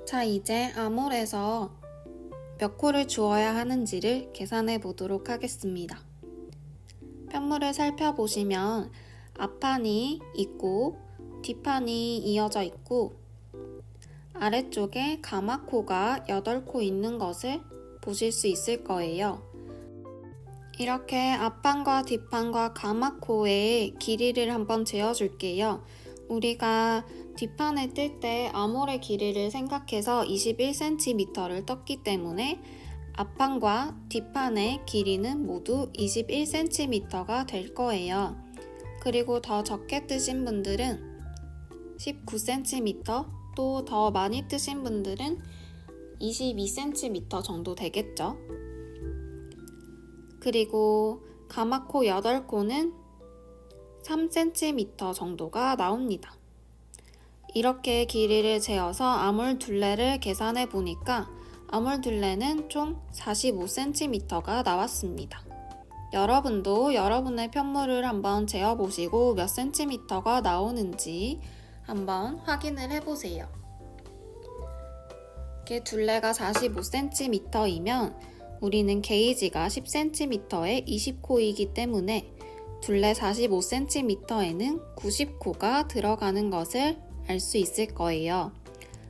자, 이제 암홀에서 몇 코를 주어야 하는지를 계산해 보도록 하겠습니다. 편물을 살펴보시면 앞판이 있고 뒷판이 이어져 있고 아래쪽에 가마코가 8코 있는 것을 보실 수 있을 거예요. 이렇게 앞판과 뒷판과 가마코의 길이를 한번 재어줄게요. 우리가 뒷판을 뜰 때 암홀의 길이를 생각해서 21cm를 떴기 때문에 앞판과 뒷판의 길이는 모두 21cm가 될 거예요. 그리고 더 적게 뜨신 분들은 19cm, 또 더 많이 뜨신 분들은 22cm 정도 되겠죠. 그리고 가마코 8코는 3cm 정도가 나옵니다. 이렇게 길이를 재어서 암홀 둘레를 계산해 보니까 암홀 둘레는 총 45cm가 나왔습니다. 여러분도 여러분의 편물을 한번 재어보시고 몇 cm가 나오는지 한번 확인을 해보세요. 이렇게 둘레가 45cm이면 우리는 게이지가 10cm에 20코이기 때문에 둘레 45cm에는 90코가 들어가는 것을 알 수 있을 거예요.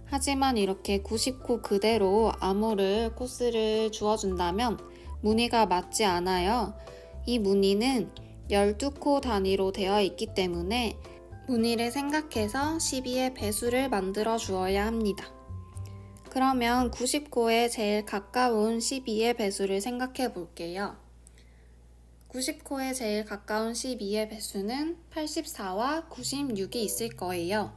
하지만 이렇게 90코 그대로 암홀을 코스를 주어준다면 무늬가 맞지 않아요. 이 무늬는 12코 단위로 되어 있기 때문에 무늬를 생각해서 12의 배수를 만들어 주어야 합니다. 그러면 90코에 제일 가까운 12의 배수를 생각해 볼게요. 90코에 제일 가까운 12의 배수는 84와 96이 있을 거예요.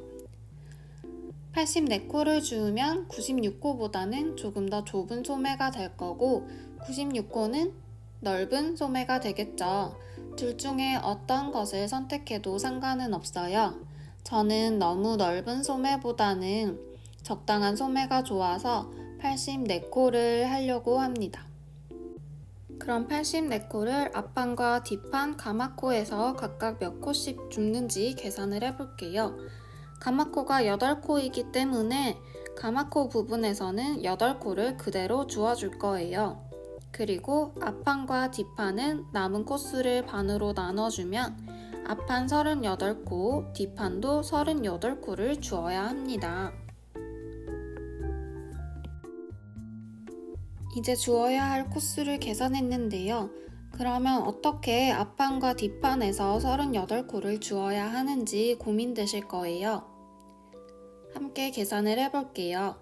84코를 주우면 96코보다는 조금 더 좁은 소매가 될 거고 96코는 넓은 소매가 되겠죠. 둘 중에 어떤 것을 선택해도 상관은 없어요. 저는 너무 넓은 소매보다는 적당한 소매가 좋아서 84코를 하려고 합니다. 그럼 84코를 앞판과 뒷판 가마코에서 각각 몇 코씩 줍는지 계산을 해볼게요. 가마코가 8코이기 때문에 가마코 부분에서는 8코를 그대로 주어줄 거예요. 그리고 앞판과 뒷판은 남은 코수를 반으로 나눠주면 앞판 38코, 뒷판도 38코를 주어야 합니다. 이제 주어야 할 코수를 계산했는데요. 그러면 어떻게 앞판과 뒷판에서 38코를 주어야 하는지 고민되실 거예요. 함께 계산을 해볼게요.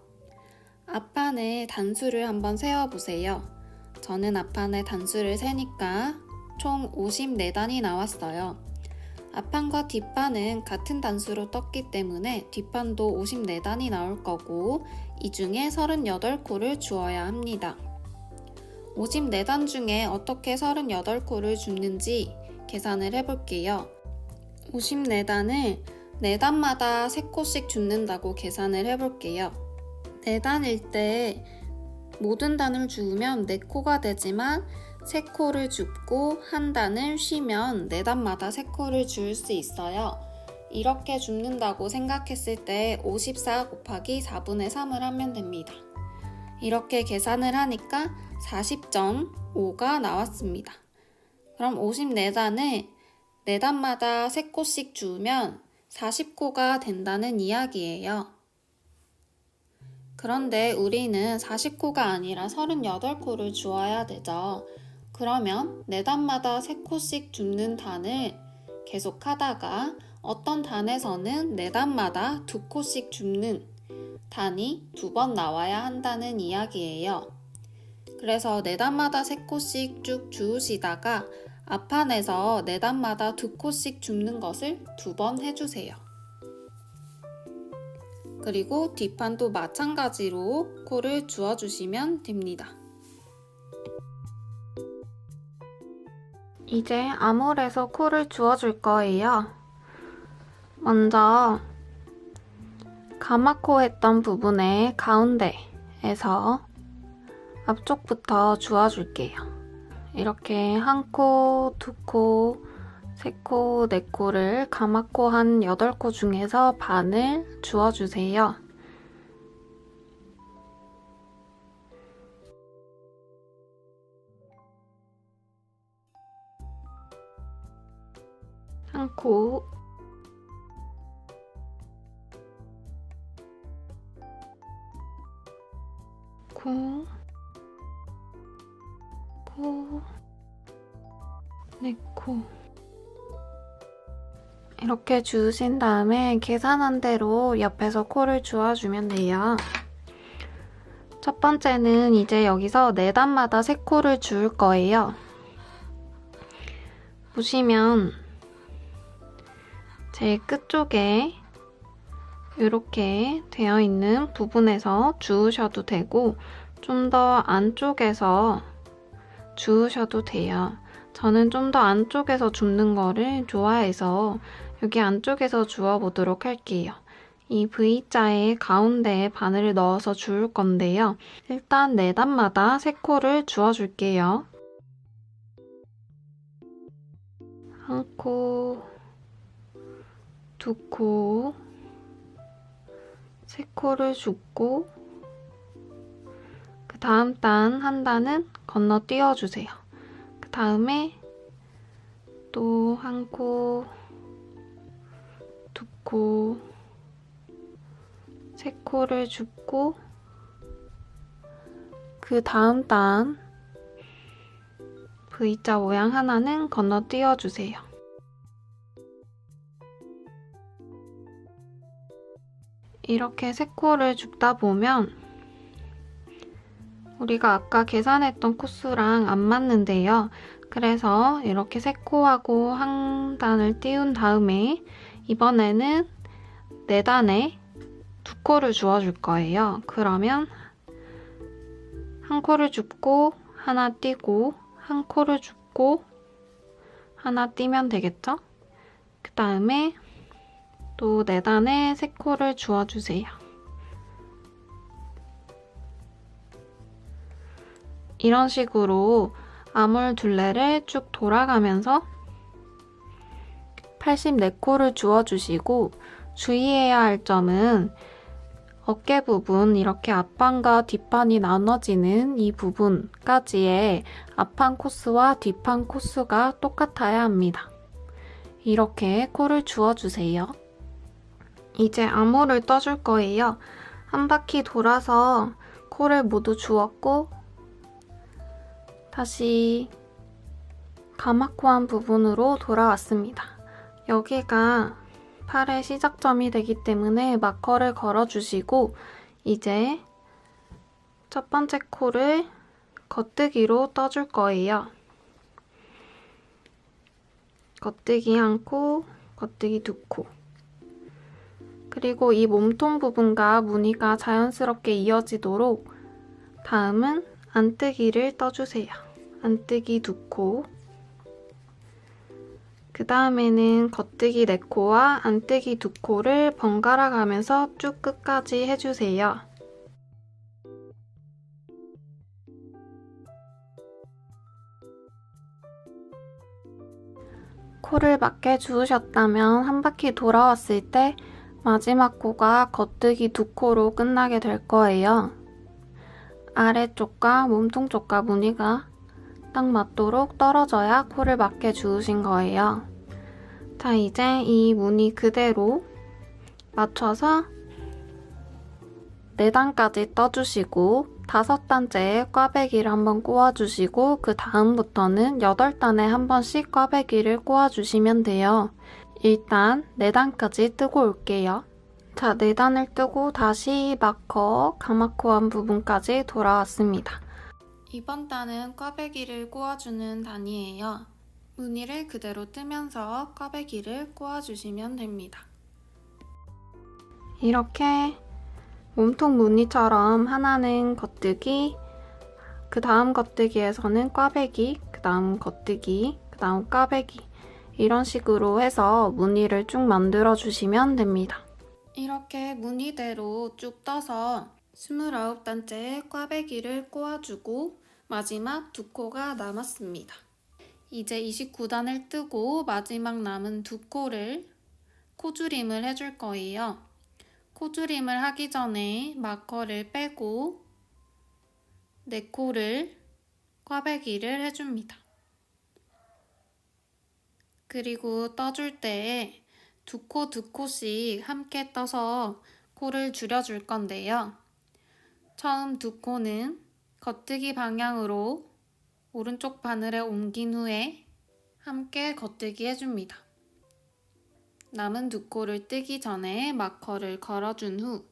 앞판의 단수를 한번 세어보세요. 저는 앞판의 단수를 세니까 총 54단이 나왔어요. 앞판과 뒷판은 같은 단수로 떴기 때문에 뒷판도 54단이 나올 거고 이 중에 38코를 주어야 합니다. 54단 중에 어떻게 38코를 줍는지 계산을 해볼게요. 54단을 4단마다 3코씩 줍는다고 계산을 해볼게요. 4단일 때 모든 단을 주우면 4코가 되지만 3코를 줍고 한 단을 쉬면 4단마다 3코를 주울 수 있어요. 이렇게 줍는다고 생각했을 때 54 곱하기 4분의 3을 하면 됩니다. 이렇게 계산을 하니까 40.5가 나왔습니다. 그럼 54단을 4단마다 3코씩 주우면 40코가 된다는 이야기예요. 그런데 우리는 40코가 아니라 38코를 주어야 되죠. 그러면 4단마다 3코씩 줍는 단을 계속 하다가 어떤 단에서는 4단마다 2코씩 줍는 단이 2번 나와야 한다는 이야기예요. 그래서 4단마다 3코씩 쭉 주우시다가 앞판에서 4단마다 2코씩 줍는 것을 2번 해주세요. 그리고 뒷판도 마찬가지로 코를 주어주시면 됩니다. 이제 암홀에서 코를 주어줄 거예요. 먼저 가마코 했던 부분의 가운데에서 앞쪽부터 주어줄게요. 이렇게 한 코, 두 코, 세 코, 네 코를 가마코 한 8코 중에서 반을 주워주세요. 한 코, 코, 코, 네 코. 이렇게 주우신 다음에 계산한 대로 옆에서 코를 주워주면 돼요. 첫 번째는 이제 여기서 4단마다 3코를 주울 거예요. 보시면 제일 끝쪽에 이렇게 되어 있는 부분에서 주우셔도 되고 좀 더 안쪽에서 주우셔도 돼요. 저는 좀 더 안쪽에서 줍는 거를 좋아해서 여기 안쪽에서 주워보도록 할게요. 이 V자의 가운데에 바늘을 넣어서 주울 건데요. 일단 4단마다 3코를 주워줄게요. 한 코, 두 코, 세 코를 줍고 그 다음 단 한 단은 건너뛰어주세요. 그 다음에 또 한 코, 두 코, 세 코를 줍고 그 다음 단 V자 모양 하나는 건너뛰어주세요. 이렇게 3코를 줍다 보면 우리가 아까 계산했던 코수랑 안 맞는데요. 그래서 이렇게 3코하고 한 단을 띄운 다음에 이번에는 4단에 2코를 주워줄 거예요. 그러면 한 코를 줍고 하나 띄고 한 코를 줍고 하나 띄면 되겠죠? 그 다음에 또 4단에 3코를 주워주세요. 이런 식으로 아몰 둘레를 쭉 돌아가면서 84코를 주워주시고 주의해야 할 점은 어깨 부분 이렇게 앞판과 뒷판이 나눠지는 이 부분까지의 앞판 코스와 뒷판 코스가 똑같아야 합니다. 이렇게 코를 주워주세요. 이제 아몰을 떠줄 거예요. 한 바퀴 돌아서 코를 모두 주웠고 다시 가마코한 부분으로 돌아왔습니다. 여기가 팔의 시작점이 되기 때문에 마커를 걸어주시고 이제 첫 번째 코를 겉뜨기로 떠줄 거예요. 겉뜨기 한 코, 겉뜨기 2코. 그리고 이 몸통 부분과 무늬가 자연스럽게 이어지도록 다음은 안뜨기를 떠주세요. 안뜨기 2코. 그 다음에는 겉뜨기 4코와 안뜨기 2코를 번갈아 가면서 쭉 끝까지 해주세요. 코를 맞게 주우셨다면 한 바퀴 돌아왔을 때 마지막 코가 겉뜨기 2코로 끝나게 될 거예요. 아래쪽과 몸통 쪽과 무늬가 딱 맞도록 떨어져야 코를 맞게 주우신 거예요. 자, 이제 이 무늬 그대로 맞춰서 4단까지 떠주시고 5단째에 꽈배기를 한번 꼬아주시고 그 다음부터는 8단에 한 번씩 꽈배기를 꼬아주시면 돼요. 일단 4단까지 뜨고 올게요. 자, 4단을 뜨고 다시 마커, 가마코한 부분까지 돌아왔습니다. 이번 단은 꽈배기를 꼬아주는 단이에요. 무늬를 그대로 뜨면서 꽈배기를 꼬아주시면 됩니다. 이렇게 몸통 무늬처럼 하나는 겉뜨기, 그 다음 겉뜨기에서는 꽈배기, 그 다음 겉뜨기, 그 다음 꽈배기 이런 식으로 해서 무늬를 쭉 만들어 주시면 됩니다. 이렇게 무늬대로 쭉 떠서 29단째에 꽈배기를 꼬아주고 마지막 두 코가 남았습니다. 이제 29단을 뜨고 마지막 남은 두 코를 코줄임을 해줄 거예요. 코줄임을 하기 전에 마커를 빼고 네 코를 꽈배기를 해줍니다. 그리고 떠줄 때 두 코씩 함께 떠서 코를 줄여줄 건데요. 처음 두 코는 겉뜨기 방향으로 오른쪽 바늘에 옮긴 후에 함께 겉뜨기 해줍니다. 남은 두 코를 뜨기 전에 마커를 걸어준 후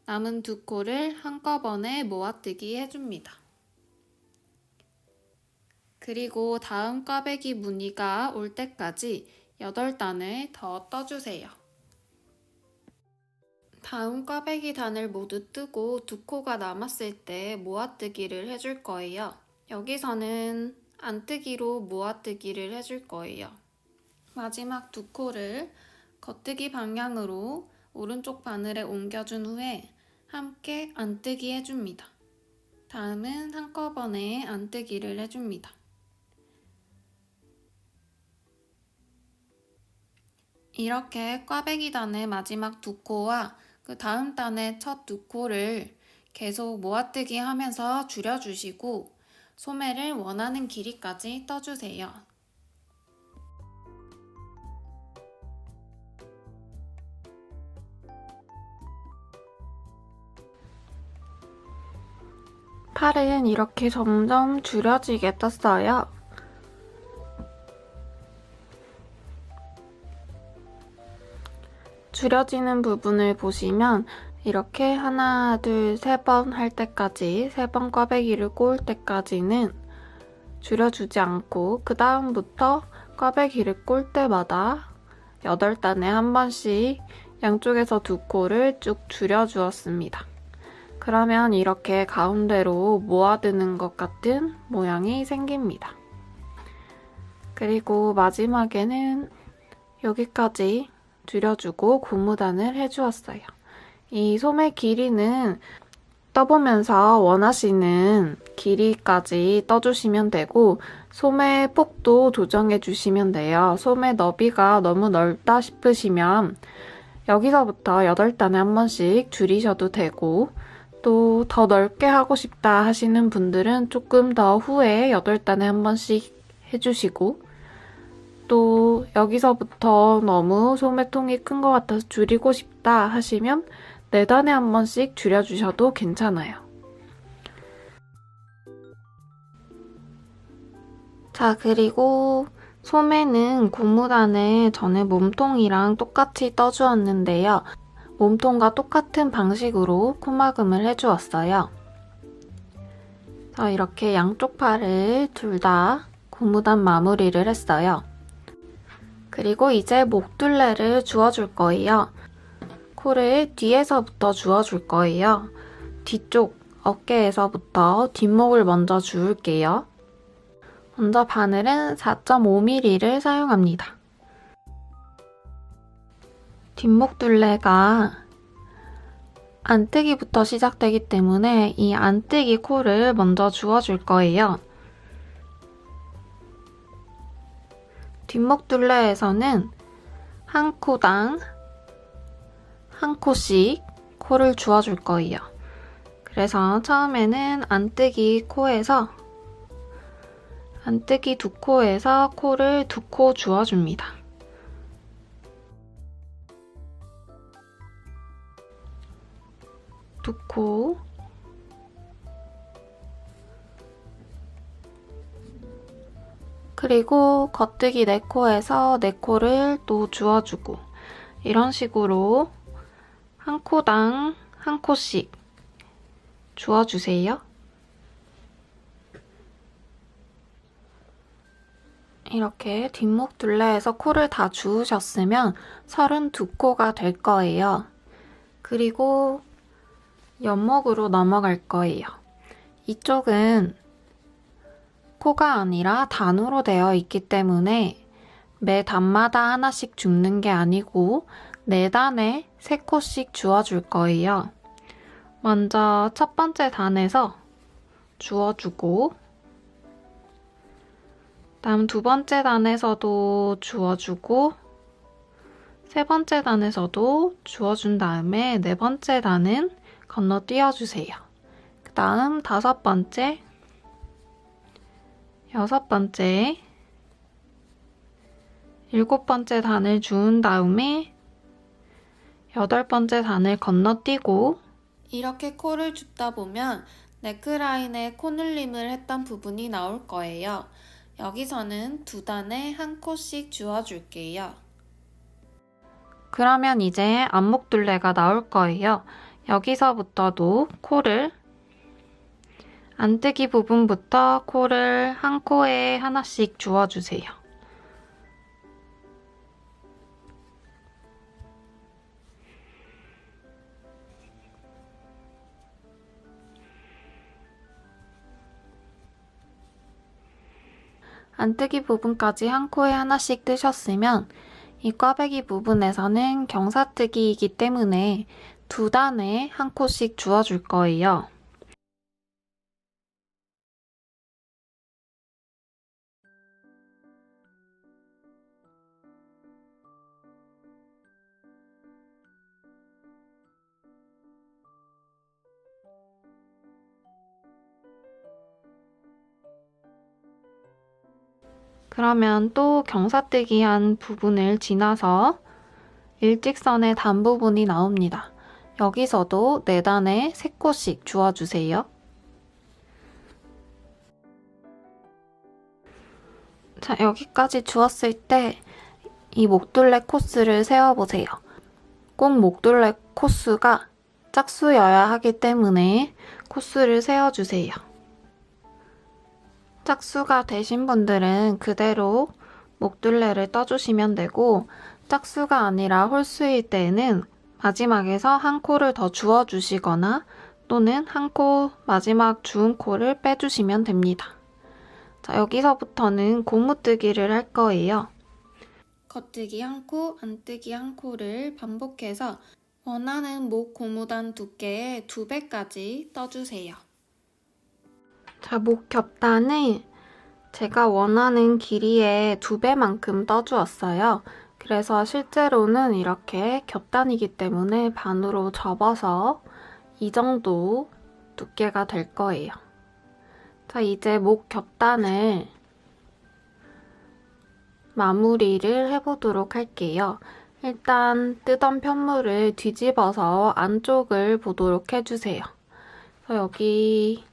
남은 두 코를 한꺼번에 모아뜨기 해줍니다. 그리고 다음 꽈배기 무늬가 올 때까지 8단을 더 떠주세요. 다음 꽈배기 단을 모두 뜨고 두 코가 남았을 때 모아뜨기를 해줄 거예요. 여기서는 안뜨기로 모아뜨기를 해줄 거예요. 마지막 두 코를 겉뜨기 방향으로 오른쪽 바늘에 옮겨준 후에 함께 안뜨기 해줍니다. 다음은 한꺼번에 안뜨기를 해줍니다. 이렇게 꽈배기 단의 마지막 두 코와 그 다음 단의 첫 두 코를 계속 모아뜨기 하면서 줄여주시고 소매를 원하는 길이까지 떠주세요. 팔은 이렇게 점점 줄여지게 떴어요. 줄여지는 부분을 보시면 이렇게 하나, 둘, 세 번 할 때까지, 3번 꽈배기를 꼬을 때까지는 줄여주지 않고 그 다음부터 꽈배기를 꼴 때마다 8단에 한 번씩 양쪽에서 두 코를 쭉 줄여주었습니다. 그러면 이렇게 가운데로 모아드는 것 같은 모양이 생깁니다. 그리고 마지막에는 여기까지 줄여주고 고무단을 해주었어요. 이 소매 길이는 떠보면서 원하시는 길이까지 떠주시면 되고 소매 폭도 조정해 주시면 돼요. 소매 너비가 너무 넓다 싶으시면 여기서부터 8단에 한 번씩 줄이셔도 되고 또 더 넓게 하고 싶다 하시는 분들은 조금 더 후에 8단에 한 번씩 해주시고 또 여기서부터 너무 소매통이 큰 것 같아서 줄이고 싶다 하시면 4단에 한 번씩 줄여주셔도 괜찮아요. 자, 그리고 소매는 고무단을 전에 몸통이랑 똑같이 떠주었는데요. 몸통과 똑같은 방식으로 코막음을 해주었어요. 자, 이렇게 양쪽 팔을 둘 다 고무단 마무리를 했어요. 그리고 이제 목둘레를 주워줄 거예요. 코를 뒤에서부터 주워줄 거예요. 뒤쪽 어깨에서부터 뒷목을 먼저 주울게요. 먼저 바늘은 4.5mm를 사용합니다. 뒷목둘레가 안뜨기부터 시작되기 때문에 이 안뜨기 코를 먼저 주워줄 거예요. 뒷목둘레에서는 한 코당 한 코씩 코를 주워줄 거예요. 그래서 처음에는 안뜨기 코에서 안뜨기 두 코에서 코를 2코 주워줍니다. 두 코 그리고 겉뜨기 4코에서 4코를 또 주워주고 이런 식으로 한 코당 한 코씩 주워주세요. 이렇게 뒷목 둘레에서 코를 다 주우셨으면 32코가 될 거예요. 그리고 옆목으로 넘어갈 거예요. 이쪽은 코가 아니라 단으로 되어 있기 때문에 매 단마다 하나씩 줍는 게 아니고 4단에 3코씩 주워줄 거예요. 먼저 첫 번째 단에서 주워주고 다음 두 번째 단에서도 주워주고 세 번째 단에서도 주워준 다음에 네 번째 단은 건너뛰어주세요. 그 다음 다섯 번째, 여섯 번째, 일곱 번째 단을 주운 다음에 여덟 번째 단을 건너뛰고 이렇게 코를 줍다 보면 네크라인에 코늘림을 했던 부분이 나올 거예요. 여기서는 두 단에 한 코씩 주워줄게요. 그러면 이제 안목둘레가 나올 거예요. 여기서부터도 코를 안뜨기 부분부터 코를 한 코에 하나씩 주워주세요. 안뜨기 부분까지 한 코에 하나씩 뜨셨으면 이 꽈배기 부분에서는 경사뜨기이기 때문에 두 단에 한 코씩 주워줄 거예요. 그러면 또 경사뜨기한 부분을 지나서 일직선의 단 부분이 나옵니다. 여기서도 네 단에 세 코씩 주워주세요. 자, 여기까지 주웠을 때 이 목둘레 코스를 세워보세요. 꼭 목둘레 코스가 짝수여야 하기 때문에 코스를 세워주세요. 짝수가 되신 분들은 그대로 목둘레를 떠주시면 되고 짝수가 아니라 홀수일 때는 마지막에서 한 코를 더 주워주시거나 또는 한 코 마지막 주운 코를 빼주시면 됩니다. 자, 여기서부터는 고무뜨기를 할 거예요. 겉뜨기 한 코, 안뜨기 한 코를 반복해서 원하는 목 고무단 두께의 2배까지 떠주세요. 자, 목 겹단을 제가 원하는 길이의 2배만큼 떠주었어요. 그래서 실제로는 이렇게 겹단이기 때문에 반으로 접어서 이 정도 두께가 될 거예요. 자, 이제 목 겹단을 마무리를 해보도록 할게요. 일단 뜨던 편물을 뒤집어서 안쪽을 보도록 해주세요. 그래서 여기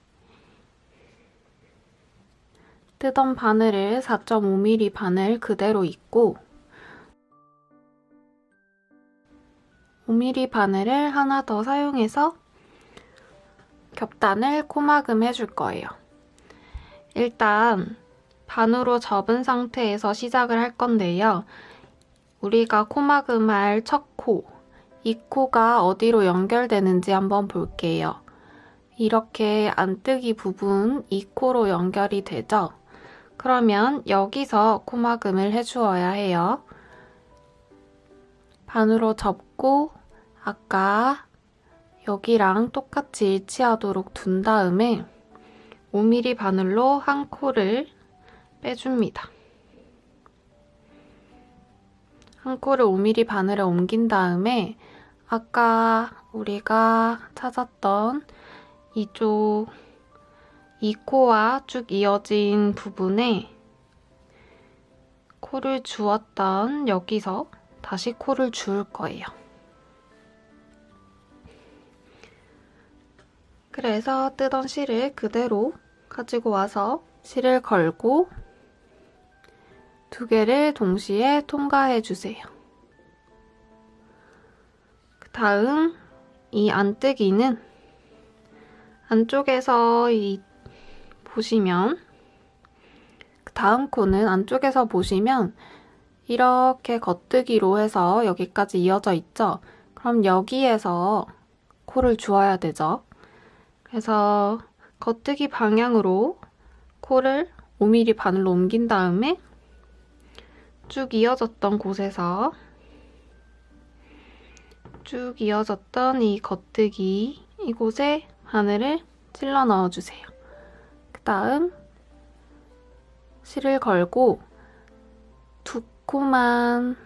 뜨던 바늘을 4.5mm 바늘 그대로 입고 5mm 바늘을 하나 더 사용해서 겹단을 코막음 해줄 거예요. 일단 반으로 접은 상태에서 시작을 할 건데요. 우리가 코막음할 첫 코, 이 코가 어디로 연결되는지 한번 볼게요. 이렇게 안뜨기 부분 이 코로 연결이 되죠? 그러면 여기서 코막음을 해주어야 해요. 반으로 접고 아까 여기랑 똑같이 일치하도록 둔 다음에 5mm 바늘로 한 코를 빼줍니다. 한 코를 5mm 바늘에 옮긴 다음에 아까 우리가 찾았던 이쪽 이 코와 쭉 이어진 부분에 코를 주었던 여기서 다시 코를 주울 거예요. 그래서 뜨던 실을 그대로 가지고 와서 실을 걸고 두 개를 동시에 통과해 주세요. 그 다음 이 안뜨기는 안쪽에서 보시면 그 다음 코는 안쪽에서 보시면 이렇게 겉뜨기로 해서 여기까지 이어져 있죠? 그럼 여기에서 코를 주어야 되죠? 그래서 겉뜨기 방향으로 코를 5mm 바늘로 옮긴 다음에 쭉 이어졌던 곳에서 쭉 이어졌던 이 겉뜨기 이곳에 바늘을 찔러 넣어주세요. 그 다음 실을 걸고 두 코만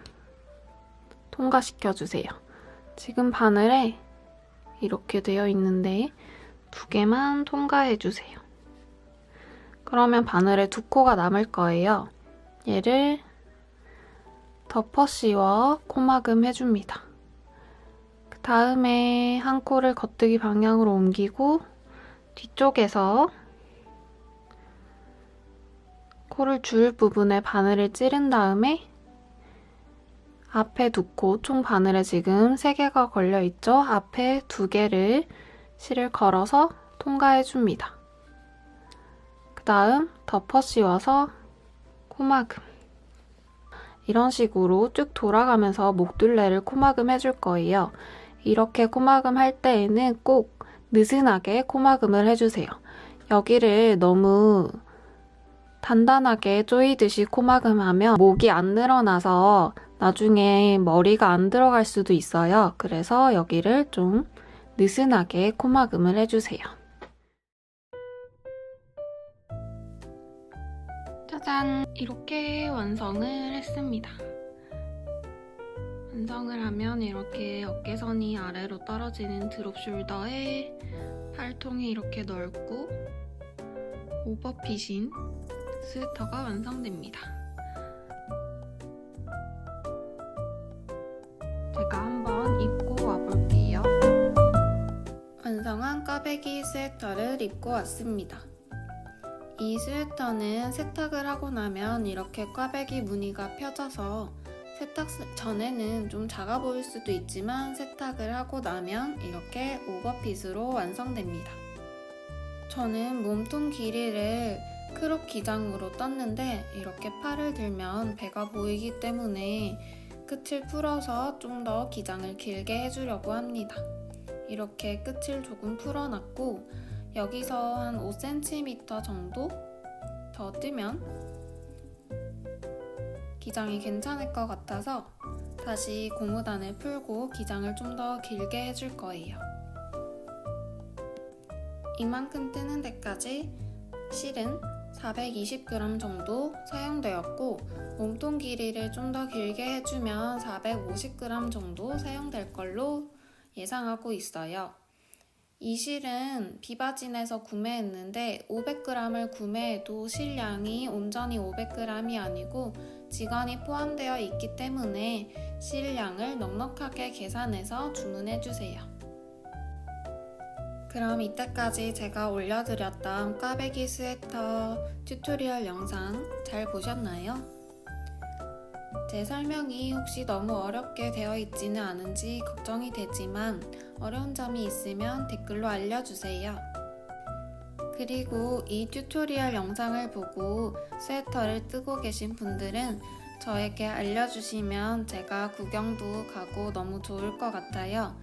통과시켜주세요. 지금 바늘에 이렇게 되어 있는데 두 개만 통과해주세요. 그러면 바늘에 두 코가 남을 거예요. 얘를 덮어 씌워 코막음 해줍니다. 그 다음에 한 코를 겉뜨기 방향으로 옮기고 뒤쪽에서 코를 줄 부분에 바늘을 찌른 다음에 앞에 두 코, 총 바늘에 지금 3개가 걸려있죠? 앞에 2개를 실을 걸어서 통과해줍니다. 그 다음 덮어 씌워서 코막음. 이런 식으로 쭉 돌아가면서 목둘레를 코막음 해줄 거예요. 이렇게 코막음 할 때에는 꼭 느슨하게 코막음을 해주세요. 여기를 너무 단단하게 조이듯이 코막음하면 목이 안 늘어나서 나중에 머리가 안 들어갈 수도 있어요. 그래서 여기를 좀 느슨하게 코막음을 해주세요. 짜잔! 이렇게 완성을 했습니다. 완성을 하면 이렇게 어깨선이 아래로 떨어지는 드롭 숄더에 팔통이 이렇게 넓고 오버핏인 스웨터가 완성됩니다. 제가 한번 입고 와볼게요. 완성한 꽈배기 스웨터를 입고 왔습니다. 이 스웨터는 세탁을 하고 나면 이렇게 꽈배기 무늬가 펴져서 세탁 전에는 좀 작아 보일 수도 있지만 세탁을 하고 나면 이렇게 오버핏으로 완성됩니다. 저는 몸통 길이를 크롭 기장으로 떴는데 이렇게 팔을 들면 배가 보이기 때문에 끝을 풀어서 좀 더 기장을 길게 해주려고 합니다. 이렇게 끝을 조금 풀어놨고 여기서 한 5cm 정도 더 뜨면 기장이 괜찮을 것 같아서 다시 고무단을 풀고 기장을 좀 더 길게 해줄 거예요. 이만큼 뜨는 데까지 실은 420g 정도 사용되었고 몸통 길이를 좀 더 길게 해주면 450g 정도 사용될 걸로 예상하고 있어요. 이 실은 비바진에서 구매했는데 500g을 구매해도 실량이 온전히 500g이 아니고 지건이 포함되어 있기 때문에 실량을 넉넉하게 계산해서 주문해주세요. 그럼 이때까지 제가 올려드렸던 꽈배기 스웨터 튜토리얼 영상 잘 보셨나요? 제 설명이 혹시 너무 어렵게 되어 있지는 않은지 걱정이 되지만 어려운 점이 있으면 댓글로 알려주세요. 그리고 이 튜토리얼 영상을 보고 스웨터를 뜨고 계신 분들은 저에게 알려주시면 제가 구경도 가고 너무 좋을 것 같아요.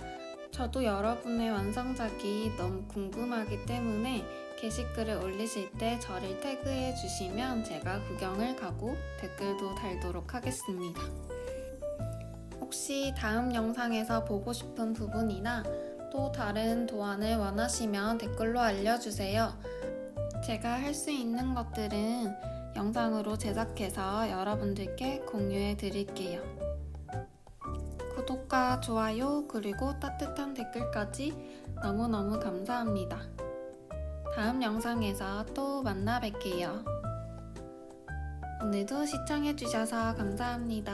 저도 여러분의 완성작이 너무 궁금하기 때문에 게시글을 올리실 때 저를 태그해 주시면 제가 구경을 가고 댓글도 달도록 하겠습니다. 혹시 다음 영상에서 보고 싶은 부분이나 또 다른 도안을 원하시면 댓글로 알려주세요. 제가 할 수 있는 것들은 영상으로 제작해서 여러분들께 공유해 드릴게요. 구독과 좋아요 그리고 따뜻한 댓글까지 너무너무 감사합니다. 다음 영상에서 또 만나 뵐게요. 오늘도 시청해주셔서 감사합니다.